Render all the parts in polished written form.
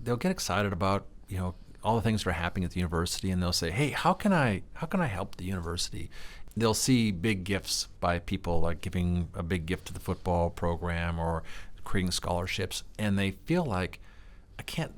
they'll get excited about, all the things that are happening at the university, and they'll say, hey, how can I help the university? They'll see big gifts by people, like giving a big gift to the football program or creating scholarships, and they feel like, I can't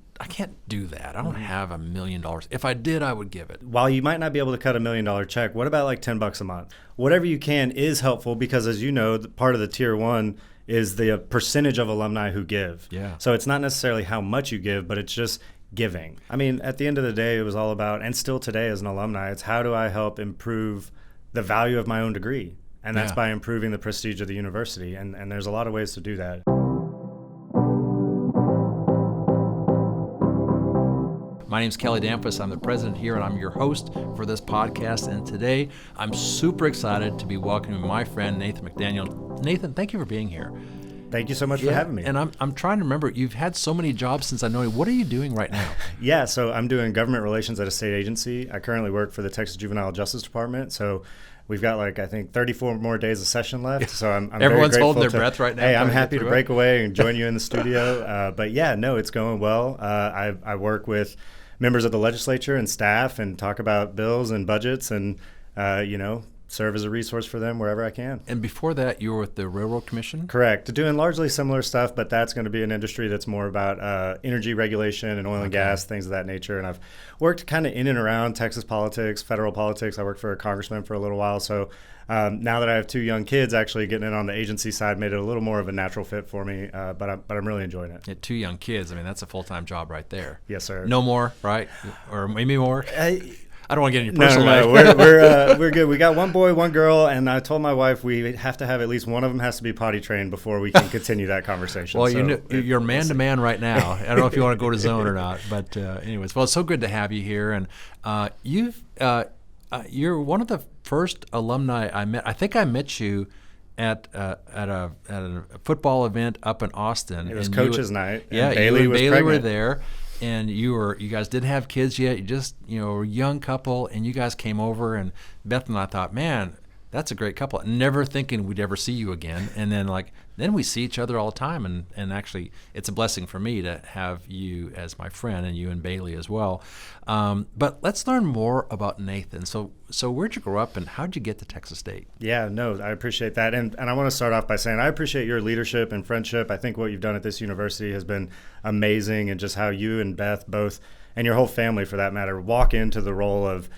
do that. I don't have $1 million. If I did, I would give it. While you might not be able to cut $1 million check, what about like $10 a month? Whatever you can is helpful, because as you know, part of the tier 1 is the percentage of alumni who give. Yeah. So it's not necessarily how much you give, but it's just giving. I mean, at the end of the day, it was all about, and still today as an alumni, it's how do I help improve the value of my own degree? And that's by improving the prestige of the university. And there's a lot of ways to do that. My name's Kelly Danfus. I'm the president here, and I'm your host for this podcast. And today, I'm super excited to be welcoming my friend, Nathan McDaniel. Nathan, thank you for being here. Thank you so much for having me. And I'm trying to remember, you've had so many jobs since I know you. What are you doing right now? Yeah, so I'm doing government relations at a state agency. I currently work for the Texas Juvenile Justice Department. So we've got I think 34 more days of session left. So I'm Everyone's very holding their grateful breath right now. Hey, I'm happy to break away and join you in the studio. But yeah, no, it's going well. I work with members of the legislature and staff and talk about bills and budgets and, serve as a resource for them wherever I can. And before that, you were with the Railroad Commission? Correct. Doing largely similar stuff, but that's going to be an industry that's more about energy regulation and oil and gas, things of that nature. And I've worked kind of in and around Texas politics, federal politics. I worked for a congressman for a little while. So now that I have 2 young kids, actually getting in on the agency side made it a little more of a natural fit for me, but I'm really enjoying it. Yeah, 2 young kids. I mean, that's a full-time job right there. Yes, sir. No more, right? Or maybe more? I don't want to get in your personal life. We're good. We got 1 boy, 1 girl, and I told my wife we have to have at least one of them has to be potty trained before we can continue that conversation. Well, you're man-to-man right now. I don't know if you want to go to zone or not, but anyways, well, it's so good to have you here, and you're one of the first alumni I met. I think I met you at a football event up in Austin. It was Coach's Night. Yeah, Bailey you and Bailey were pregnant. there. And you guys didn't have kids yet. You just, were a young couple, and you guys came over, and Beth and I thought, man, that's a great couple. Never thinking we'd ever see you again. And then we see each other all the time, and actually it's a blessing for me to have you as my friend, and you and Bailey as well. But let's learn more about Nathan. So where'd you grow up, and how'd you get to Texas State? Yeah, no, I appreciate that. And I want to start off by saying I appreciate your leadership and friendship. I think what you've done at this university has been amazing, and just how you and Beth both, and your whole family for that matter, walk into the role of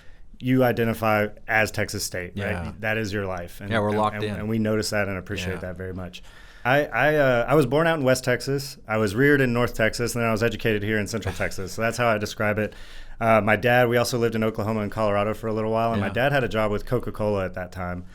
you identify as Texas State, right? That is your life. And, we're locked in. And we notice that and appreciate that very much. I was born out in West Texas. I was reared in North Texas, and then I was educated here in Central Texas. So that's how I describe it. My dad, we also lived in Oklahoma and Colorado for a little while, and my dad had a job with Coca-Cola at that time.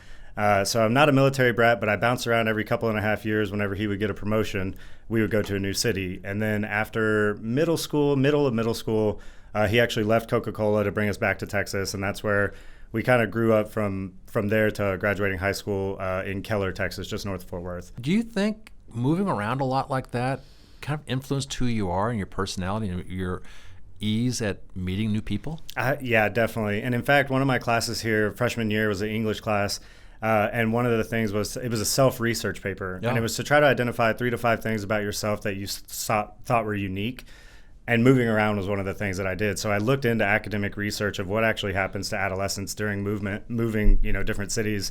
So I'm not a military brat, but I bounced around every couple and a half years. Whenever he would get a promotion, we would go to a new city. And then after middle of middle school, he actually left Coca-Cola to bring us back to Texas, and that's where we kind of grew up from there to graduating high school in Keller, Texas, just north of Fort Worth. Do you think moving around a lot like that kind of influenced who you are and your personality and your ease at meeting new people? Yeah, definitely. And in fact, one of my classes here, freshman year, was an English class. And one of the things was it was a self-research paper. And it was to try to identify 3 to 5 things about yourself that you thought were unique. And moving around was one of the things that I did. So I looked into academic research of what actually happens to adolescents during moving, different cities.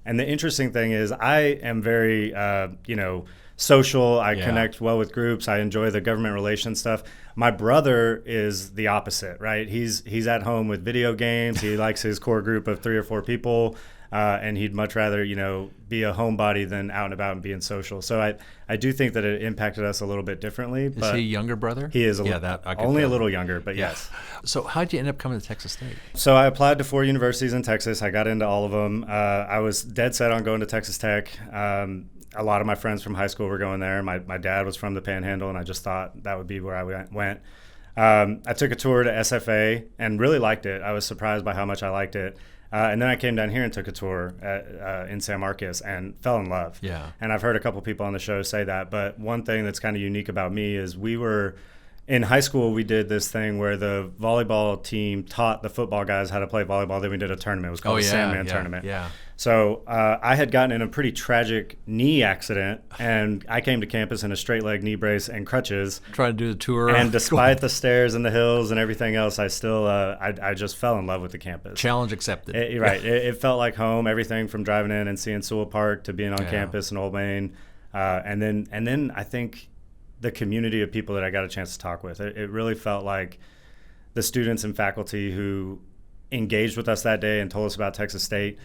And the interesting thing is I am very, social. I connect well with groups. I enjoy the government relations stuff. My brother is the opposite, right? He's at home with video games. He likes his core group of 3 or 4 people. And he'd much rather, be a homebody than out and about and being social. So I do think that it impacted us a little bit differently. Is he a younger brother? He is only a little younger, but yes. So how'd you end up coming to Texas State? So I applied to 4 universities in Texas. I got into all of them. I was dead set on going to Texas Tech. A lot of my friends from high school were going there. My dad was from the Panhandle, and I just thought that would be where I went. I took a tour to SFA and really liked it. I was surprised by how much I liked it. And then I came down here and took a tour in San Marcos and fell in love. Yeah. And I've heard a couple people on the show say that. But one thing that's kind of unique about me is we were in high school, we did this thing where the volleyball team taught the football guys how to play volleyball. Then we did a tournament. It was called the Sandman Tournament. Yeah. So I had gotten in a pretty tragic knee accident, and I came to campus in a straight leg knee brace and crutches. Trying to do the tour. And despite the stairs and the hills and everything else, I still I just fell in love with the campus. Challenge accepted. Right. It felt like home. Everything from driving in and seeing Sewell Park to being on campus in Old Main, and then I think the community of people that I got a chance to talk with. It really felt like the students and faculty who engaged with us that day and told us about Texas State.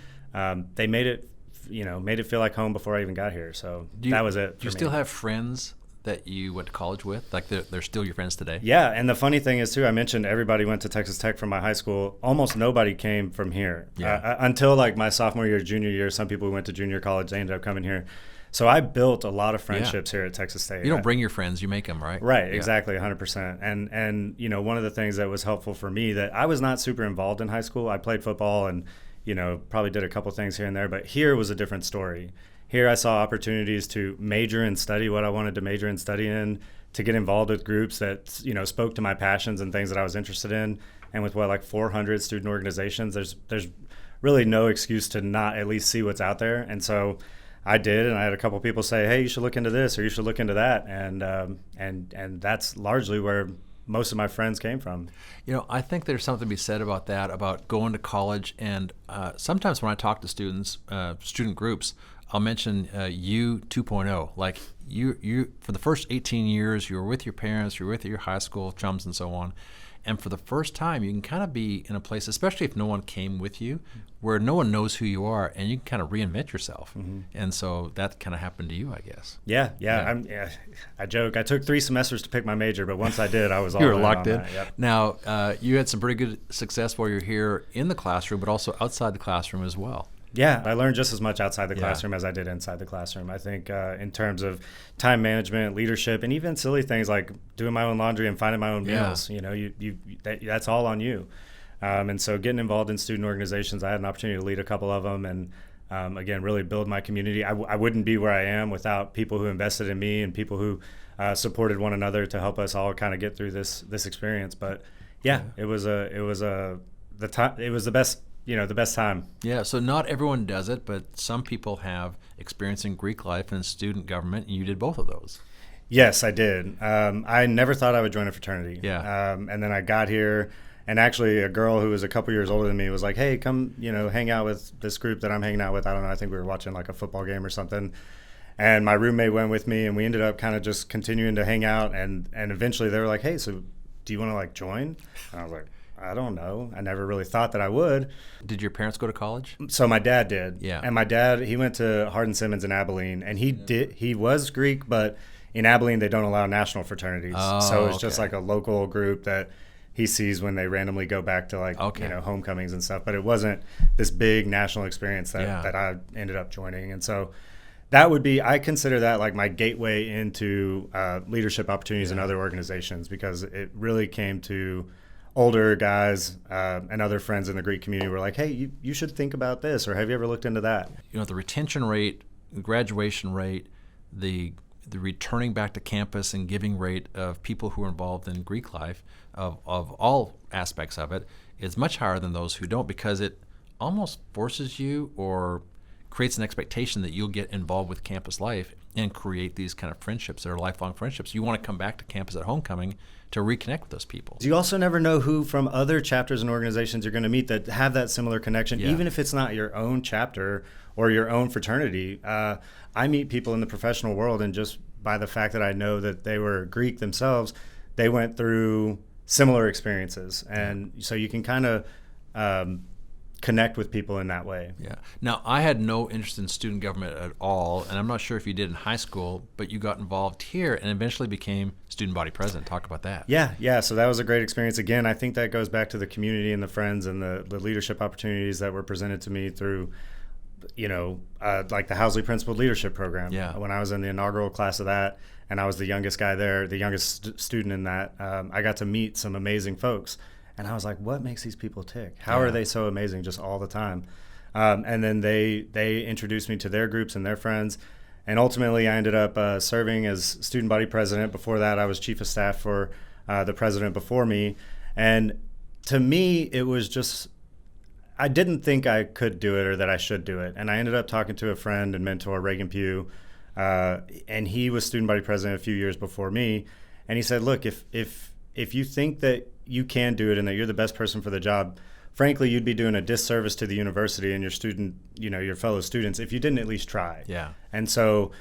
They made it feel like home before I even got here. So that was it. Do you still have friends that you went to college with? Like they're still your friends today? Yeah, and the funny thing is too, I mentioned everybody went to Texas Tech from my high school. Almost nobody came from here until like my sophomore year, junior year. Some people who went to junior college, they ended up coming here. So I built a lot of friendships here at Texas State. You don't bring your friends, you make them, right? Right, exactly, 100%. And one of the things that was helpful for me, that I was not super involved in high school. I played football and probably did a couple things here and there, but here was a different story. Here I saw opportunities to major and study what I wanted to major and study in, to get involved with groups that spoke to my passions and things that I was interested in. And with like 400 student organizations, there's really no excuse to not at least see what's out there. And so I did, and I had a couple people say, "Hey, you should look into this or you should look into that," and that's largely where most of my friends came from. I think there's something to be said about that, about going to college. And sometimes when I talk to students, student groups, I'll mention you 2.0. Like you for the first 18 years, you were with your parents, you were with your high school chums and so on. And for the first time, you can kind of be in a place, especially if no one came with you, where no one knows who you are, and you can kind of reinvent yourself. Mm-hmm. And so that kind of happened to you, I guess. Yeah. I joke. I took 3 semesters to pick my major, but once I did, I was all you were locked in. Yep. Now, you had some pretty good success while you're here in the classroom, but also outside the classroom as well. Yeah, I learned just as much outside the classroom as I did inside the classroom. I think in terms of time management, leadership, and even silly things like doing my own laundry and finding my own meals. That's all on you. And so getting involved in student organizations, I had an opportunity to lead a couple of them, and again, really build my community. I wouldn't be where I am without people who invested in me and people who supported one another to help us all kind of get through this experience. But it was the best. The best time. Yeah, so not everyone does it, but some people have experience in Greek life and student government, and you did both of those. Yes, I did. I never thought I would join a fraternity. Yeah. And then I got here, and actually a girl who was a couple years older than me was like, "Hey, come, hang out with this group that I'm hanging out with." I don't know, I think we were watching like a football game or something. And my roommate went with me, and we ended up kind of just continuing to hang out, and eventually they were like, "Hey, so do you want to like join?" And I was like, I don't know. I never really thought that I would. Did your parents go to college? So my dad did. Yeah. And my dad, he went to Hardin-Simmons in Abilene, and he was Greek, but in Abilene they don't allow national fraternities. So it's just like a local group that he sees when they randomly go back to like homecomings and stuff. But it wasn't this big national experience that I ended up joining. And so that would be, I consider that like my gateway into leadership opportunities in other organizations, because it really came to older guys and other friends in the Greek community were like, "Hey, you should think about this," or "Have you ever looked into that?" The retention rate, the graduation rate, the returning back to campus and giving rate of people who are involved in Greek life, of all aspects of it, is much higher than those who don't, because it almost forces you or creates an expectation that you'll get involved with campus life and create these kind of friendships that are lifelong friendships. You want to come back to campus at homecoming to reconnect with those people. You also never know who from other chapters and organizations you're going to meet that have that similar connection, even if it's not your own chapter or your own fraternity. I meet people in the professional world, and just by the fact that I know that they were Greek themselves, they went through similar experiences. And so you can kind of connect with people in that way. Yeah. Now, I had no interest in student government at all, and I'm not sure if you did in high school, but you got involved here and eventually became student body president. Talk about that. Yeah. So that was a great experience. Again, I think that goes back to the community and the friends and the leadership opportunities that were presented to me through, like the Housley Principled Leadership Program. Yeah. When I was in the inaugural class of that, and I was the youngest guy there, the youngest student in that, I got to meet some amazing folks. And I was like, what makes these people tick? How are they so amazing just all the time? And then they introduced me to their groups and their friends. And ultimately, I ended up serving as student body president. Before that, I was chief of staff for the president before me. And to me, it was just, I didn't think I could do it or that I should do it. And I ended up talking to a friend and mentor, Reagan Pugh, and he was student body president a few years before me. And he said, look, if you think that you can do it and that you're the best person for the job, frankly, you'd be doing a disservice to the university and your fellow students if you didn't at least try. Yeah. And so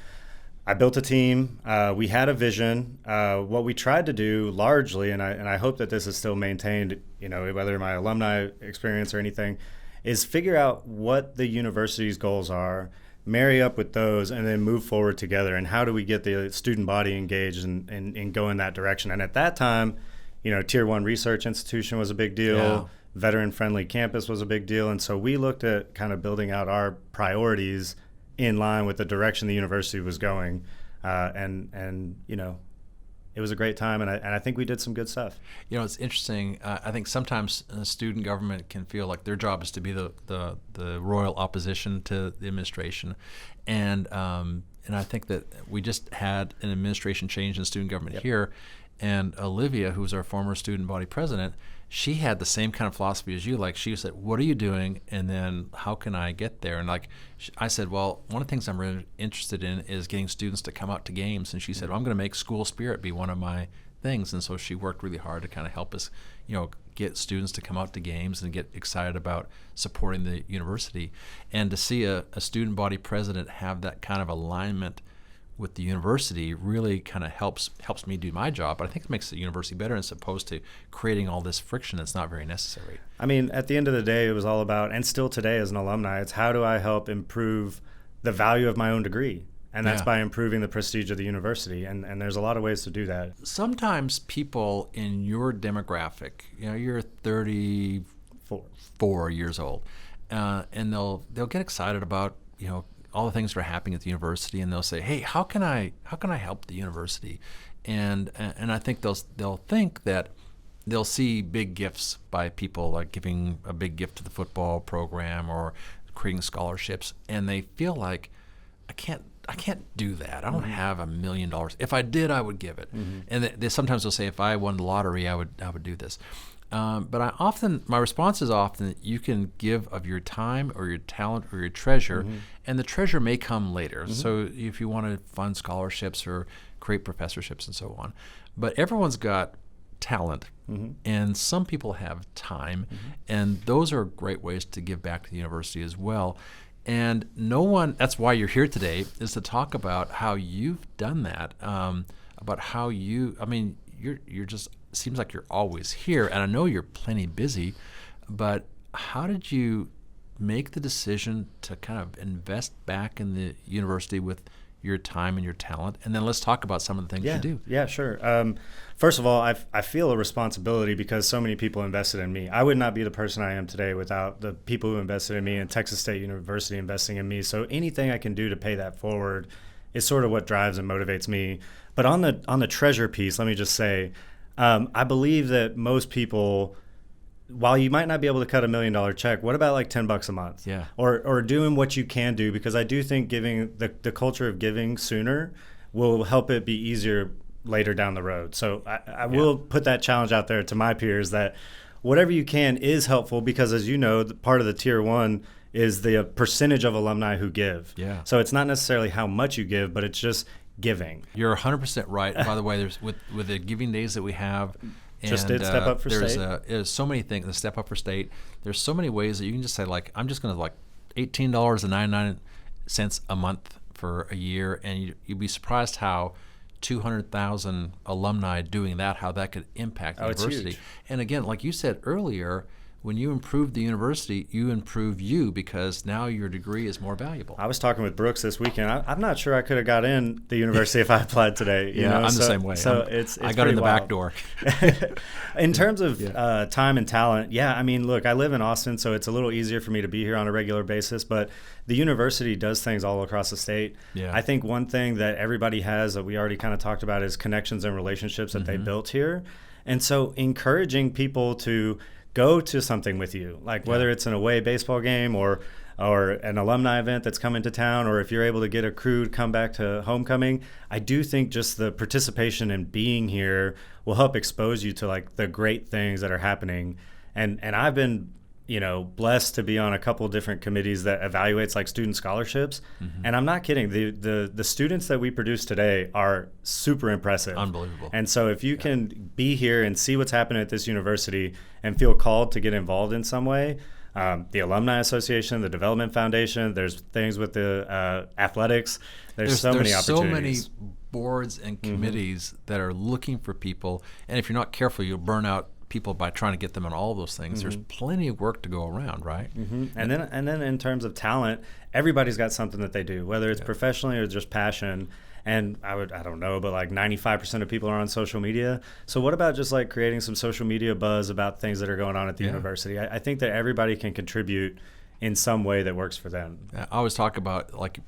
I built a team. We had a vision. What we tried to do largely, and I hope that this is still maintained, whether my alumni experience or anything, is figure out what the university's goals are, marry up with those, and then move forward together. And how do we get the student body engaged and go in that direction? And at that time, Tier 1 research institution was a big deal. Yeah. Veteran-friendly campus was a big deal. And so we looked at kind of building out our priorities in line with the direction the university was going. It was a great time, and I think we did some good stuff. It's interesting. I think sometimes student government can feel like their job is to be the royal opposition to the administration, and I think that we just had an administration change in student government here, and Olivia, who was our former student body president, she had the same kind of philosophy as you. Like, she said, what are you doing, and then how can I get there? And I said, well, one of the things I'm really interested in is getting students to come out to games. And she said, well, I'm going to make school spirit be one of my things. And so she worked really hard to kind of help us, get students to come out to games and get excited about supporting the university. And to see a student body president have that kind of alignment with the university really kind of helps me do my job. But I think it makes the university better as opposed to creating all this friction that's not very necessary. I mean, at the end of the day, it was all about, and still today as an alumni, it's how do I help improve the value of my own degree? And that's by improving the prestige of the university. And there's a lot of ways to do that. Sometimes people in your demographic, you're 34 years old, and they'll get excited about, all the things that are happening at the university, and they'll say, "Hey, how can I help the university?" And I think they'll think that they'll see big gifts by people, like giving a big gift to the football program or creating scholarships, and they feel like, I can't do that. I don't have $1 million. If I did, I would give it. And they sometimes will say, if I won the lottery, I would do this. But my response is often, you can give of your time or your talent or your treasure, and the treasure may come later. So if you want to fund scholarships or create professorships and so on. But everyone's got talent, and some people have time, and those are great ways to give back to the university as well. And that's why you're here today, is to talk about how you've done that, about how you're just, seems like you're always here, and I know you're plenty busy, but how did you make the decision to kind of invest back in the university with your time and your talent? And then let's talk about some of the things you do. Yeah, sure. First of all, I feel a responsibility because so many people invested in me. I would not be the person I am today without the people who invested in me and Texas State University investing in me. So anything I can do to pay that forward is sort of what drives and motivates me. But on the treasure piece, let me just say, I believe that most people, while you might not be able to cut $1 million check, what about like $10 a month? Yeah. Or doing what you can do, because I do think giving the culture of giving sooner will help it be easier later down the road. So I will put that challenge out there to my peers that whatever you can is helpful, because as you know, part of the Tier 1 is the percentage of alumni who give. Yeah. So it's not necessarily how much you give, but it's just giving. You're 100% right. By the way, there's with the giving days that we have, and just did Step Up for State. There's so many things. The Step Up for State. There's so many ways that you can just say, like, I'm just going to $18.99 a month for a year, and you'd be surprised how 200,000 alumni doing that, how that could impact the university. It's huge. And again, like you said earlier, when you improve the university, you improve you, because now your degree is more valuable. I was talking with Brooks this weekend. I'm not sure I could have got in the university if I applied today. I'm the same way. So I got in the back door. In terms of time and talent, I mean, look, I live in Austin, so it's a little easier for me to be here on a regular basis, but the university does things all across the state. Yeah. I think one thing that everybody has that we already kind of talked about is connections and relationships that they built here. And so encouraging people to go to something with you, like whether it's an away baseball game or or an alumni event that's coming to town, or if you're able to get a crew to come back to homecoming, I do think just the participation and being here will help expose you to like the great things that are happening. And I've been, blessed to be on a couple different committees that evaluates like student scholarships. And I'm not kidding. The students that we produce today are super impressive. Unbelievable. And so if you can be here and see what's happening at this university and feel called to get involved in some way, the Alumni Association, the Development Foundation, there's things with the athletics. There's so many opportunities. So many boards and committees that are looking for people. And if you're not careful, you'll burn out people by trying to get them on all those things. There's plenty of work to go around, right? And then in terms of talent, everybody's got something that they do, whether it's professionally or just passion. And I don't know, but like 95% of people are on social media. So what about just like creating some social media buzz about things that are going on at the university? I think that everybody can contribute in some way that works for them. I always talk about, like,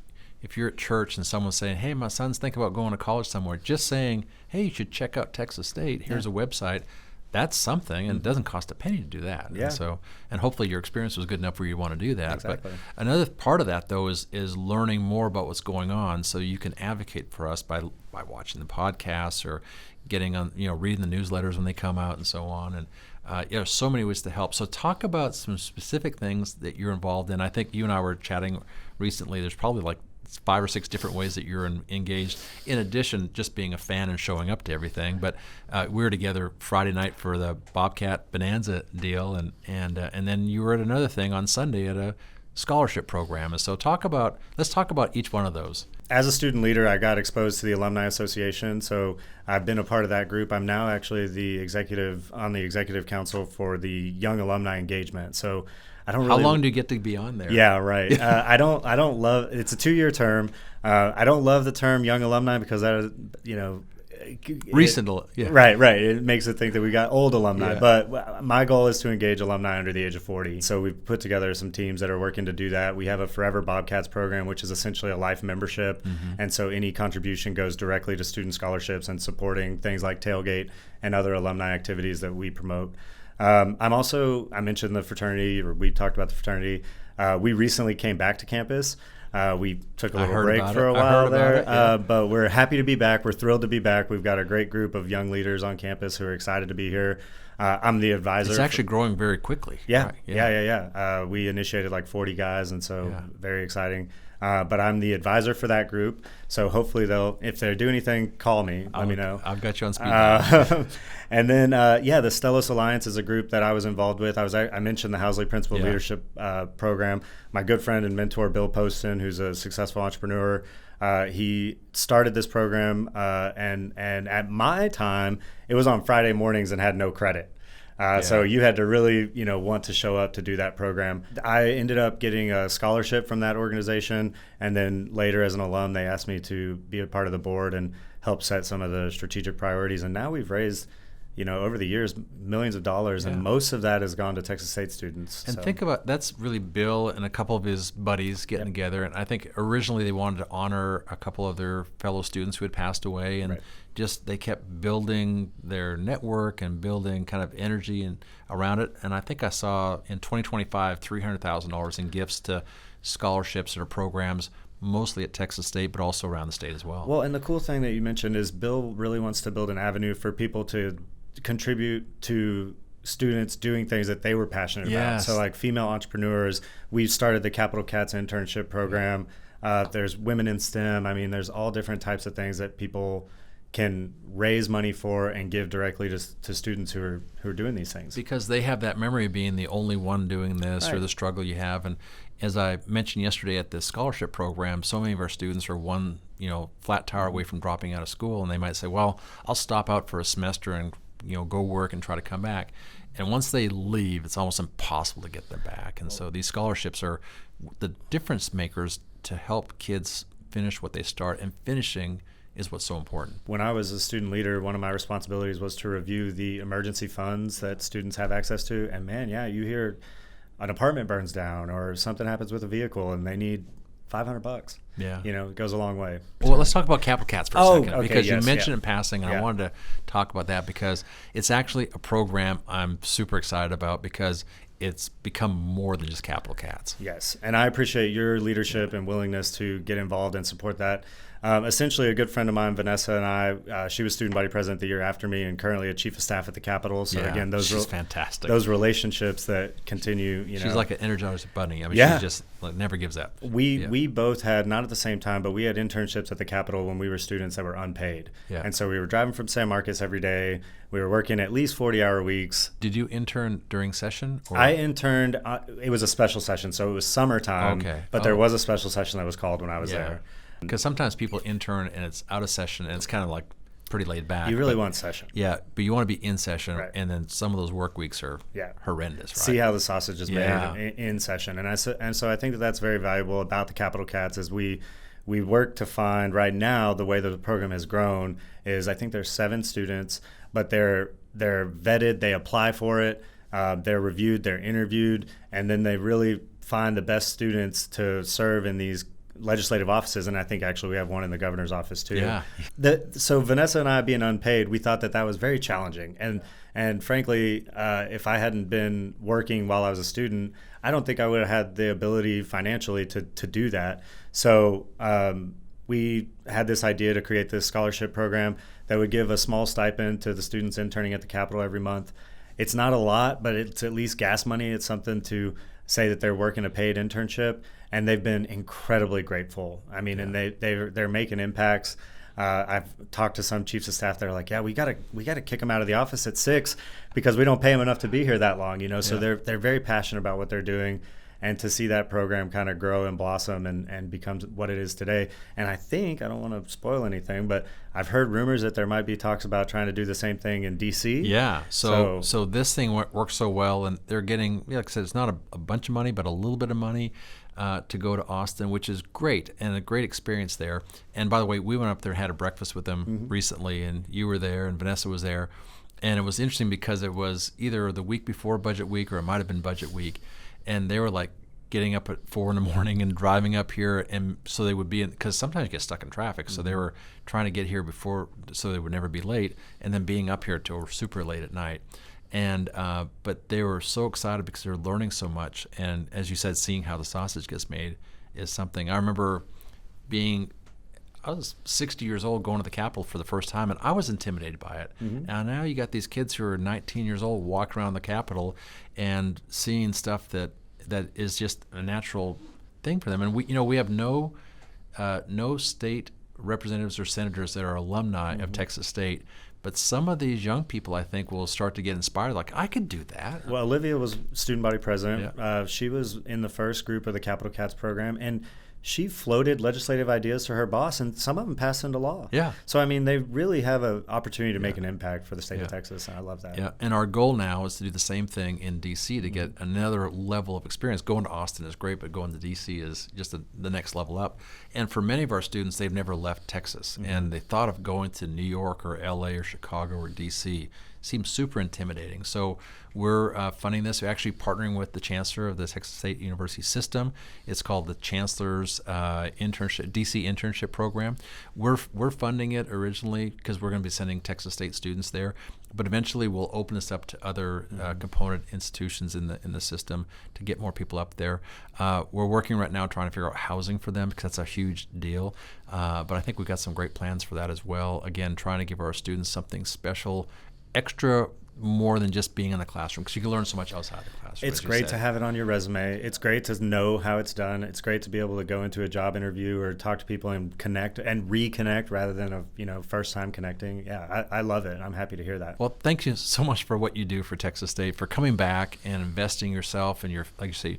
if you're at church and someone's saying, hey, my son's thinking about going to college somewhere, just saying, hey, you should check out Texas State. Here's a website. That's something, and it doesn't cost a penny to do that. Yeah. And hopefully your experience was good enough where you want to do that. Exactly. But another part of that, though, is learning more about what's going on, so you can advocate for us by watching the podcasts or getting on, reading the newsletters when they come out and so on. And there's so many ways to help. So talk about some specific things that you're involved in. I think you and I were chatting recently. There's probably like 5 or 6 different ways that you're engaged, in addition just being a fan and showing up to everything. But we were together Friday night for the Bobcat Bonanza deal, and then you were at another thing on Sunday at a scholarship program. And so let's talk about each one of those. As a student leader, I got exposed to the Alumni Association, so I've been a part of that group. I'm now actually on the executive council for the Young Alumni Engagement. So I don't really. How long do you get to be on there? Yeah, right. I don't love. It's a 2-year term. I don't love the term young alumni because that, recent. Right. It makes it think that we got old alumni. Yeah. But my goal is to engage alumni under the age of 40. So we've put together some teams that are working to do that. We have a Forever BOBCATS program, which is essentially a life membership. And so any contribution goes directly to student scholarships and supporting things like Tailgate and other alumni activities that we promote. I mentioned the fraternity, or we talked about the fraternity. We recently came back to campus. We took a little break for a while there, but we're happy to be back. We're thrilled to be back. We've got a great group of young leaders on campus who are excited to be here. I'm the advisor. It's actually growing very quickly. Yeah, right? yeah. We initiated like 40 guys, and so very exciting. But I'm the advisor for that group, so hopefully if they do anything, call me. Let me know. I've got you on speed dial. And then, the Stellus Alliance is a group that I was involved with. I mentioned the Housley Principal Leadership Program. My good friend and mentor, Bill Poston, who's a successful entrepreneur, he started this program, and at my time, it was on Friday mornings and had no credit. So you had to really, want to show up to do that program. I ended up getting a scholarship from that organization, and then later as an alum, they asked me to be a part of the board and help set some of the strategic priorities. And now we've raised, over the years, millions of dollars, and most of that has gone to Texas State students. And think about, that's really Bill and a couple of his buddies getting together. And I think originally they wanted to honor a couple of their fellow students who had passed away, and they kept building their network and building kind of energy and around it. And I think I saw in 2025 $300,000 in gifts to scholarships or programs, mostly at Texas State, but also around the state as well. Well, and the cool thing that you mentioned is Bill really wants to build an avenue for people to contribute to students doing things that they were passionate about. So like female entrepreneurs, we've started the Capital Cats internship program. There's women in STEM. I mean, there's all different types of things that people can raise money for and give directly to students who are doing these things. Because they have that memory of being the only one doing this, or the struggle you have. And as I mentioned yesterday at the scholarship program, so many of our students are one, flat tire away from dropping out of school, and they might say, well, I'll stop out for a semester and go work and try to come back. And once they leave, it's almost impossible to get them back. And so these scholarships are the difference makers to help kids finish what they start, and finishing is what's so important. When I was a student leader, one of my responsibilities was to review the emergency funds that students have access to. And man, you hear an apartment burns down or something happens with a vehicle and they need $500. Yeah. It goes a long way. Well, let's talk about Capital Cats for a second, okay, because you mentioned in passing, and I wanted to talk about that because it's actually a program I'm super excited about, because it's become more than just Capital Cats. Yes, and I appreciate your leadership and willingness to get involved and support that. Essentially, a good friend of mine, Vanessa, and I, she was student body president the year after me and currently a chief of staff at the Capitol. So again, she's fantastic. Those relationships that continue, she's like an Energizer bunny. I mean, she just never gives up. We both had, not at the same time, but we had internships at the Capitol when we were students that were unpaid. Yeah. And so we were driving from San Marcos every day. We were working at least 40-hour weeks. Did you intern during session? Or? I interned, it was a special session, so it was summertime, but there was a special session that was called when I was there. Because sometimes people intern and it's out of session and it's kind of like pretty laid back. You really want session. Yeah, but you want to be in session, and then some of those work weeks are horrendous, right? See how the sausage is made in session. And so I think that that's very valuable about the Capital Cats is we work to find right now the way that the program has grown is I think there's 7 students, but they're vetted, they apply for it, they're reviewed, they're interviewed, and then they really find the best students to serve in these legislative offices, and I think actually we have one in the governor's office too. Yeah. So Vanessa and I being unpaid, we thought that was very challenging, and frankly, if I hadn't been working while I was a student, I don't think I would have had the ability financially to do that. So we had this idea to create this scholarship program that would give a small stipend to the students interning at the Capitol every month. It's not a lot, but it's at least gas money. It's something to say that they're working a paid internship, and they've been incredibly grateful. I mean, and they're making impacts. I've talked to some chiefs of staff that are like, we gotta kick them out of the office at 6 because we don't pay them enough to be here that long, So they're very passionate about what they're doing, and to see that program kind of grow and blossom and become what it is today. And I think, I don't want to spoil anything, but I've heard rumors that there might be talks about trying to do the same thing in D.C. Yeah, so this thing works so well, and they're getting, like I said, it's not a bunch of money, but a little bit of money to go to Austin, which is great, and a great experience there. And by the way, we went up there and had a breakfast with them recently, and you were there, and Vanessa was there. And it was interesting because it was either the week before budget week or it might have been budget week. And they were like getting up at 4 a.m. and driving up here, and so they would be in, because sometimes you get stuck in traffic. So they were trying to get here before, so they would never be late, and then being up here till super late at night. And but they were so excited because they're learning so much. And as you said, seeing how the sausage gets made is something. I remember I was 60 years old going to the Capitol for the first time, and I was intimidated by it. And now you got these kids who are 19 years old walking around the Capitol and seeing stuff that is just a natural thing for them. And we have no state representatives or senators that are alumni of Texas State. But some of these young people, I think, will start to get inspired. Like, I could do that. Well, Olivia was student body president. Yeah. She was in the first group of the Capital Cats program, and she floated legislative ideas to her boss, and some of them passed into law. Yeah. So, I mean, they really have an opportunity to make an impact for the state of Texas, and I love that. Yeah, and our goal now is to do the same thing in D.C. to get another level of experience. Going to Austin is great, but going to D.C. is just the next level up. And for many of our students, they've never left Texas, and they thought of going to New York or L.A. or Chicago or D.C. Seems super intimidating. So we're funding this. We're actually partnering with the chancellor of the Texas State University system. It's called the Chancellor's internship, DC internship program. We're funding it originally because we're going to be sending Texas State students there, but eventually we'll open this up to other component institutions in the system to get more people up there. We're working right now trying to figure out housing for them because that's a huge deal. But I think we've got some great plans for that as well. Again, trying to give our students something special, extra, more than just being in the classroom, because you can learn so much outside the classroom. It's great to have it on your resume. It's great to know how it's done. It's great to be able to go into a job interview or talk to people and connect and reconnect rather than first time connecting. Yeah, I love it. I'm happy to hear that. Well, thank you so much for what you do for Texas State, for coming back and investing yourself and your, like you say,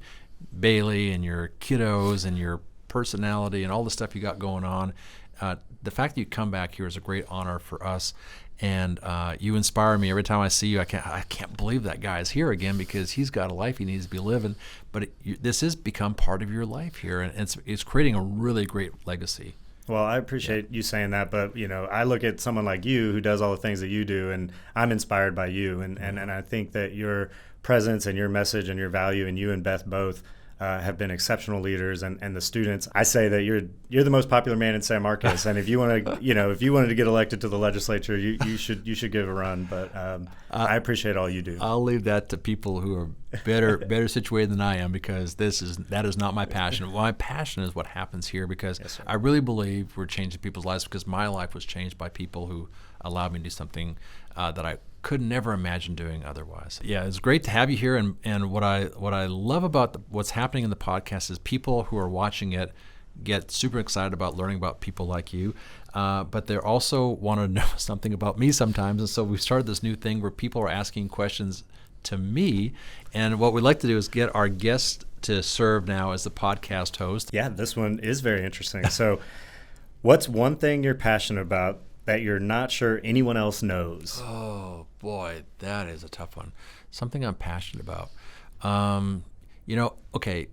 Bailey and your kiddos and your personality and all the stuff you got going on. The fact that you come back here is a great honor for us. And you inspire me every time I see you. I can't believe that guy is here again, because he's got a life he needs to be living. But this has become part of your life here, and it's creating a really great legacy. Well, I appreciate you saying that, but I look at someone like you who does all the things that you do, and I'm inspired by you, and I think that your presence and your message and your value, and you and Beth both, have been exceptional leaders, and the students. I say that you're the most popular man in San Marcos, and if you want to, if you wanted to get elected to the legislature, you should give a run. But I appreciate all you do. I'll leave that to people who are better situated than I am, because that is not my passion. My passion is what happens here, because Yes, sir. I really believe we're changing people's lives, because my life was changed by people who allowed me to do something that I could never imagine doing otherwise. Yeah, it's great to have you here, and what I love about what's happening in the podcast is people who are watching it get super excited about learning about people like you, but they also want to know something about me sometimes, and so we started this new thing where people are asking questions to me, and what we'd like to do is get our guest to serve now as the podcast host. Yeah, this one is very interesting. So, what's one thing you're passionate about that you're not sure anyone else knows? Oh boy, that is a tough one. Something I'm passionate about. Okay,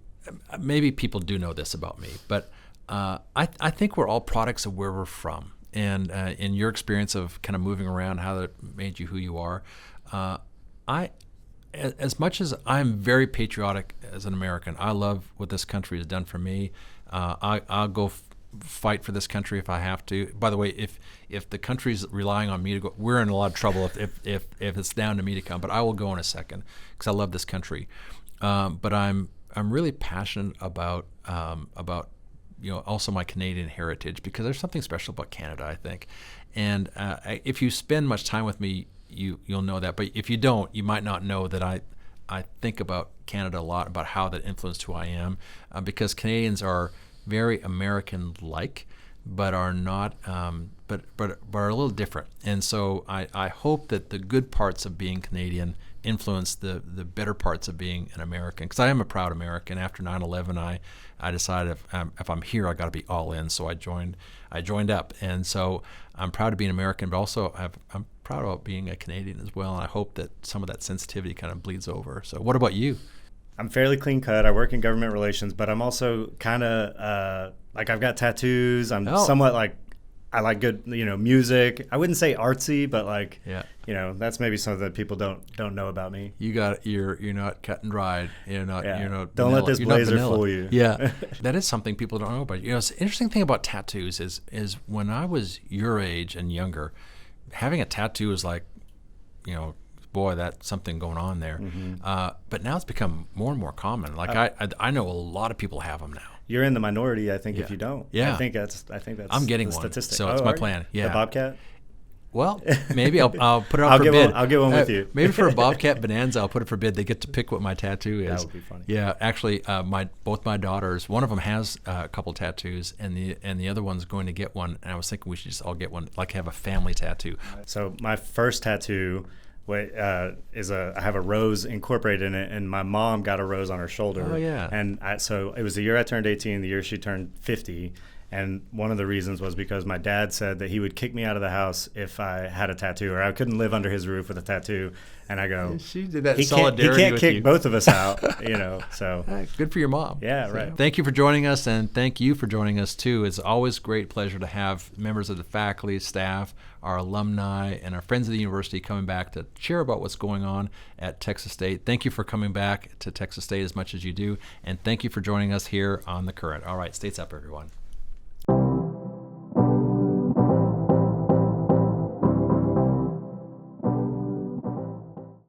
maybe people do know this about me, but I think we're all products of where we're from. And in your experience of kind of moving around, how that made you who you are, as much as I'm very patriotic as an American, I love what this country has done for me. I'll go fight for this country if I have to. By the way, if the country's relying on me to go, we're in a lot of trouble if it's down to me to come. But I will go in a second, because I love this country. But I'm really passionate about also my Canadian heritage, because there's something special about Canada, I think. And if you spend much time with me, you'll know that. But if you don't, you might not know that I think about Canada a lot, about how that influenced who I am, because Canadians are very American-like, but are not, but are a little different. And so I hope that the good parts of being Canadian influence the better parts of being an American, because I am a proud American. After 9/11, I decided if I'm here, I got to be all in. So I joined up, and so I'm proud to be an American, but also I'm proud about being a Canadian as well. And I hope that some of that sensitivity kind of bleeds over. So what about you? I'm fairly clean cut. I work in government relations, but I'm also kind of like, I've got tattoos. I'm somewhat like, I like good, music. I wouldn't say artsy, but like, that's maybe something that people don't know about me. You're not cut and dried. You're not Don't vanilla. let this You're not blazer vanilla. fool you. Yeah, that is something people don't know about. It's the interesting thing about tattoos is when I was your age and younger, having a tattoo is like, boy, that's something going on there. Mm-hmm. But now it's become more and more common. Like I know a lot of people have them now. You're in the minority, I think, if you don't. Yeah. I think that's I'm getting the one, statistic. so it's my plan. Yeah. The Bobcat? Well, maybe I'll put it out for bid. I'll get one with you. Maybe for a Bobcat Bonanza, I'll put it for bid. They get to pick what my tattoo is. That would be funny. Yeah, actually, both my daughters, one of them has a couple tattoos, and the other one's going to get one. And I was thinking we should just all get one, like have a family tattoo. So my first tattoo I have a rose incorporated in it, and my mom got a rose on her shoulder. Oh yeah. And so it was the year I turned 18, the year she turned 50. And one of the reasons was because my dad said that he would kick me out of the house if I had a tattoo, or I couldn't live under his roof with a tattoo. And I go, she did that he solidarity can't with kick you. both of us out, so. Good for your mom. Yeah, right. Thank you for joining us, and thank you for joining us too. It's always a great pleasure to have members of the faculty, staff, our alumni, and our friends of the university coming back to share about what's going on at Texas State. Thank you for coming back to Texas State as much as you do, and thank you for joining us here on The Current. All right, State's up, everyone.